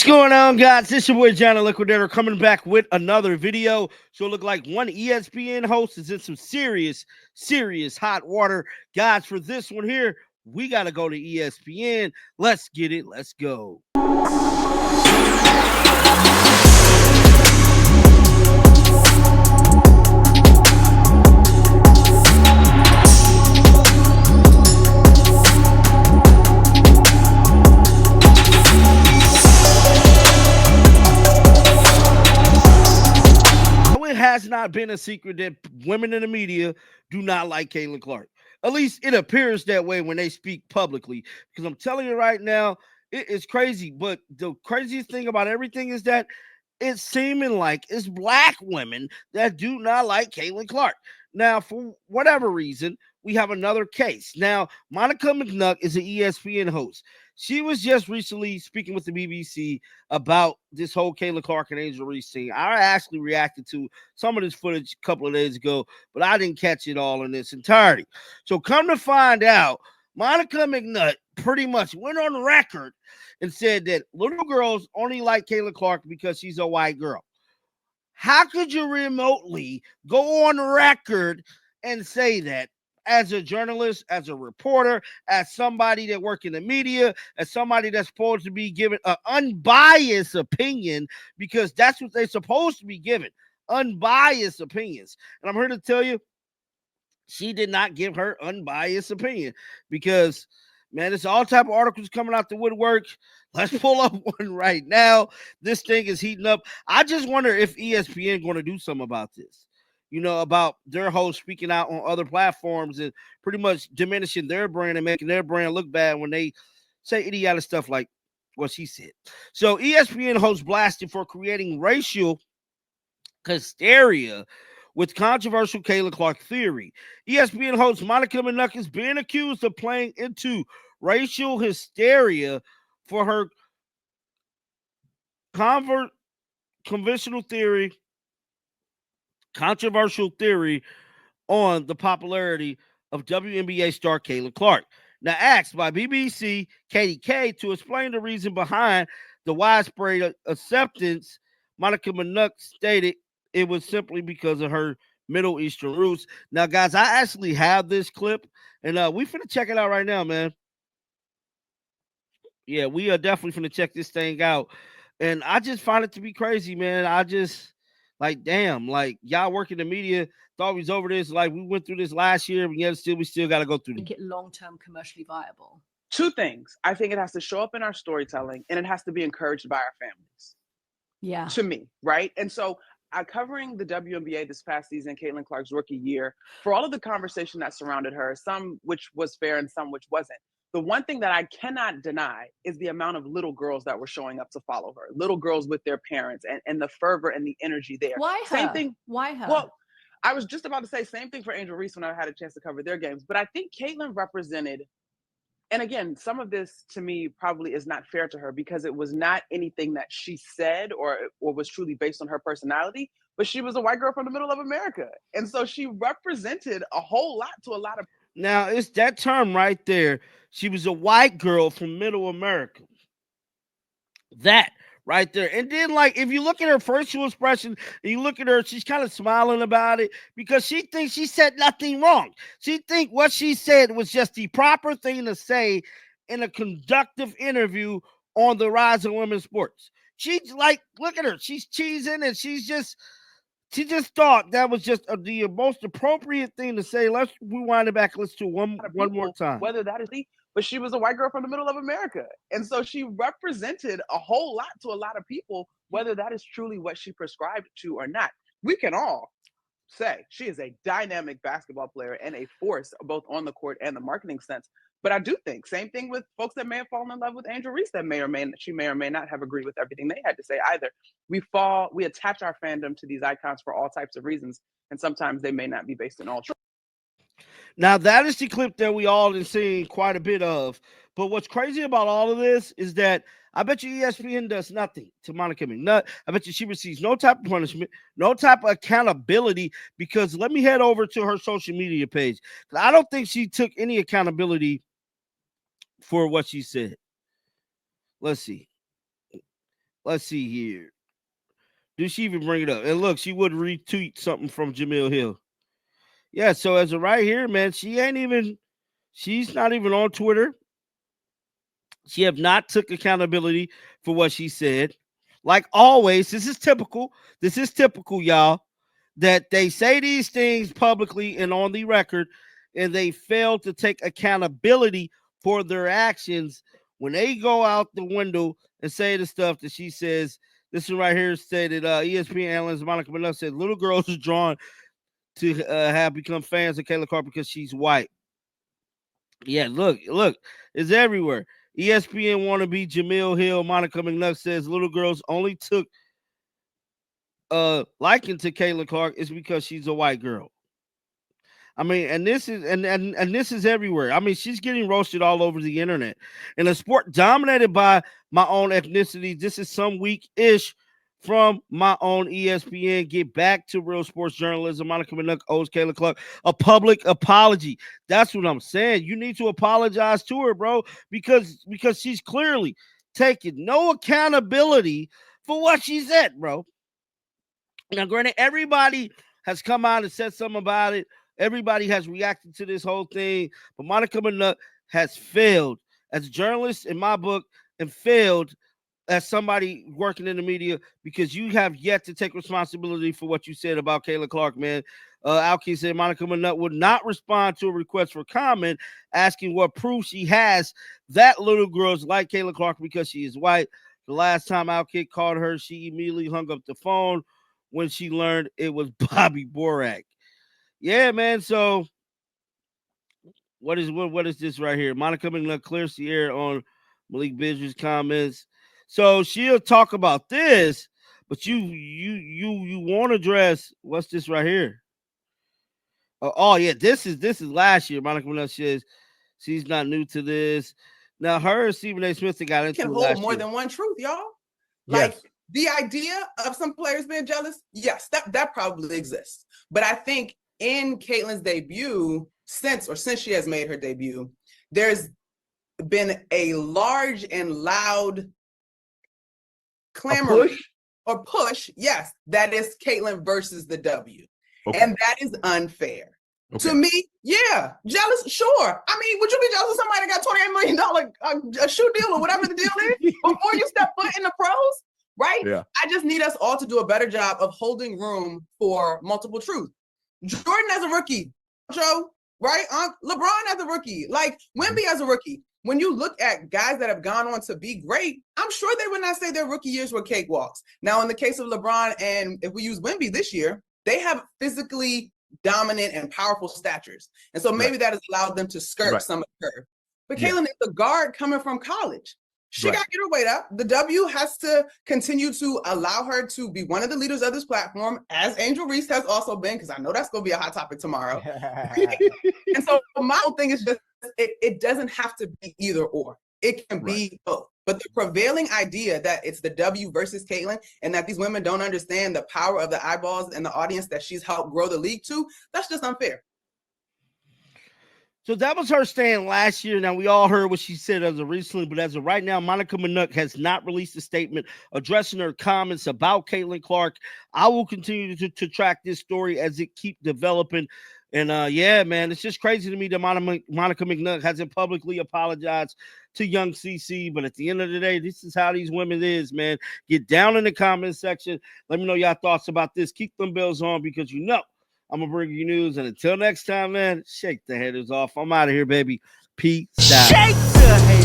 What's going on, guys? This is your boy John the Liquidator coming back with another video. So it look like one ESPN host is in some serious hot water. Guys, for this one here, we got to go to ESPN. Let's get it. Let's go. It has not been a secret that women in the media do not like Caitlin Clark. At least it appears that way when they speak publicly. Because I'm telling you right now, it is crazy. But the craziest thing about everything is that it's seeming like it's black women that do not like Caitlin Clark. Now, for whatever reason, we have another case. Now, Monica McNutt is an ESPN host. She was just recently speaking with the BBC about this whole Caitlin Clark and Angel Reese thing. I actually reacted to some of this footage a couple of days ago, but I didn't catch it all in its entirety. So come to find out, Monica McNutt pretty much went on record and said that little girls only like Caitlin Clark because she's a white girl. How could you remotely go on record and say that as a journalist, as a reporter, as somebody that works in the media, as somebody that's supposed to be given an unbiased opinion, because that's what they're supposed to be given, unbiased opinions. And I'm here to tell you, she did not give her unbiased opinion because, man, there's all type of articles coming out the woodwork. Let's pull up one right now. This thing is heating up. I just wonder if ESPN going to do something about this. You know, about their hosts speaking out on other platforms and pretty much diminishing their brand and making their brand look bad when they say idiotic stuff like what she said. So ESPN host blasted for creating racial hysteria with controversial Caitlin Clark theory. ESPN host Monica McNutt is being accused of playing into racial hysteria for her controversial theory on the popularity of WNBA star Caitlin Clark. Now, asked by BBC Katie K to explain the reason behind the widespread acceptance, Monica McNutt stated it was simply because of her Middle Eastern roots. Now, guys, I actually have this clip, and we finna check it out right now, man. Yeah, we are definitely finna check this thing out. And I just find it to be crazy, man. I just like, damn, like y'all work in the media, thought we was over this. Like we went through this last year, but yet we still got to go through. Make it long-term commercially viable. Two things. I think it has to show up in our storytelling, and it has to be encouraged by our families. Yeah. To me, right? And so covering the WNBA this past season, Caitlin Clark's rookie year, for all of the conversation that surrounded her, some which was fair and some which wasn't, the one thing that I cannot deny is the amount of little girls that were showing up to follow her, little girls with their parents, and the fervor and the energy there. Why her? Same thing. Why her? Well, I was just about to say same thing for Angel Reese when I had a chance to cover their games. But I think Caitlin represented, and again, some of this to me probably is not fair to her because it was not anything that she said or was truly based on her personality, but she was a white girl from the middle of America. And so she represented a whole lot to a lot of. Now, it's that term right there. She was a white girl from middle America. That right there. And then, like, if you look at her facial expression and you look at her, she's kind of smiling about it because she thinks she said nothing wrong. She thinks what she said was just the proper thing to say in a conductive interview on the rise of women's sports. She's like, look at her. She's cheesing and she just thought that was just the most appropriate thing to say. Let's rewind it back. Let's do one more time. Whether that is but she was a white girl from the middle of America. And so she represented a whole lot to a lot of people, whether that is truly what she prescribed to or not. We can all say she is a dynamic basketball player and a force both on the court and the marketing sense. But I do think same thing with folks that may have fallen in love with Angel Reese that may or may not have agreed with everything they had to say either. We attach our fandom to these icons for all types of reasons, and sometimes they may not be based in all truth. Now, that is the clip that we all have seen quite a bit of. But what's crazy about all of this is that I bet you ESPN does nothing to Monica McNutt. I bet you she receives no type of punishment, no type of accountability, because let me head over to her social media page. I don't think she took any accountability for what she said. Let's see. let's see here. Did she even bring it up? And look, she would retweet something from Jamil Hill. Yeah, so as of right here, man, she's not even on Twitter. She have not took accountability for what she said. Like always, this is typical. This is typical, y'all, that they say these things publicly and on the record, and they fail to take accountability for their actions when they go out the window and say the stuff that she says. This one right here stated, ESPN analyst Monica McNutt said little girls are drawn to have become fans of Kayla Clark because she's white. Yeah, look, it's everywhere. ESPN wannabe Jamil Hill, Monica McNutt says little girls only took liking to Kayla Clark is because she's a white girl. I mean, and this is and this is everywhere. I mean, she's getting roasted all over the internet. In a sport dominated by my own ethnicity, this is some weak-ish from my own ESPN. Get back to real sports journalism. Monica McNutt owes Kayla Clark a public apology. That's what I'm saying. You need to apologize to her, bro, because she's clearly taking no accountability for what she said, bro. Now, granted, everybody has come out and said something about it. Everybody has reacted to this whole thing, but Monica McNutt has failed as a journalist in my book and failed as somebody working in the media because you have yet to take responsibility for what you said about Kayla Clark, man. Alki said Monica McNutt would not respond to a request for comment asking what proof she has that little girls like Kayla Clark because she is white. The last time Alki called her, she immediately hung up the phone when she learned it was Bobby Borak. Yeah, man. So what is this right here? Monica McNutt clears the air on Malik Beasley's comments. So she'll talk about this, but you want to address what's this right here? Oh yeah, this is last year. Monica McNutt says she's not new to this. Now her and Stephen A. Smith got into can it hold last more year. than one truth, y'all. Yes. Like the idea of some players being jealous, yes, that probably exists. But I think in Caitlin's debut, since she has made her debut, there's been a large and loud clamor or push, yes, that is Caitlin versus the W. Okay. And that is unfair. Okay. To me, yeah, jealous, sure. I mean, would you be jealous of somebody that got $28 million a shoe deal or whatever the deal is before you step foot in the pros, right? Yeah. I just need us all to do a better job of holding room for multiple truth. Jordan as a rookie, Joe, right? LeBron as a rookie, like Wemby as a rookie. When you look at guys that have gone on to be great, I'm sure they would not say their rookie years were cakewalks. Now, in the case of LeBron, and if we use Wemby this year, they have physically dominant and powerful statures. And so maybe that has allowed them to skirt some of the curve. But Caitlin is a guard coming from college. She got to get her weight up. The W has to continue to allow her to be one of the leaders of this platform, as Angel Reese has also been, because I know that's going to be a hot topic tomorrow. And so my whole thing is just, it doesn't have to be either or. It can be both. But the prevailing idea that it's the W versus Caitlin and that these women don't understand the power of the eyeballs and the audience that she's helped grow the league to, that's just unfair. So that was her stand last year. Now, we all heard what she said as of recently, but as of right now, Monica McNutt has not released a statement addressing her comments about Caitlin Clark. I will continue to track this story as it keeps developing. And yeah, man, it's just crazy to me that Monica McNutt hasn't publicly apologized to young CC. But at the end of the day, this is how these women is, man. Get down in the comment section. Let me know your thoughts about this. Keep them bells on because you know I'm going to bring you news. And until next time, man, shake the haters off. I'm out of here, baby. Peace out. Shake the haters.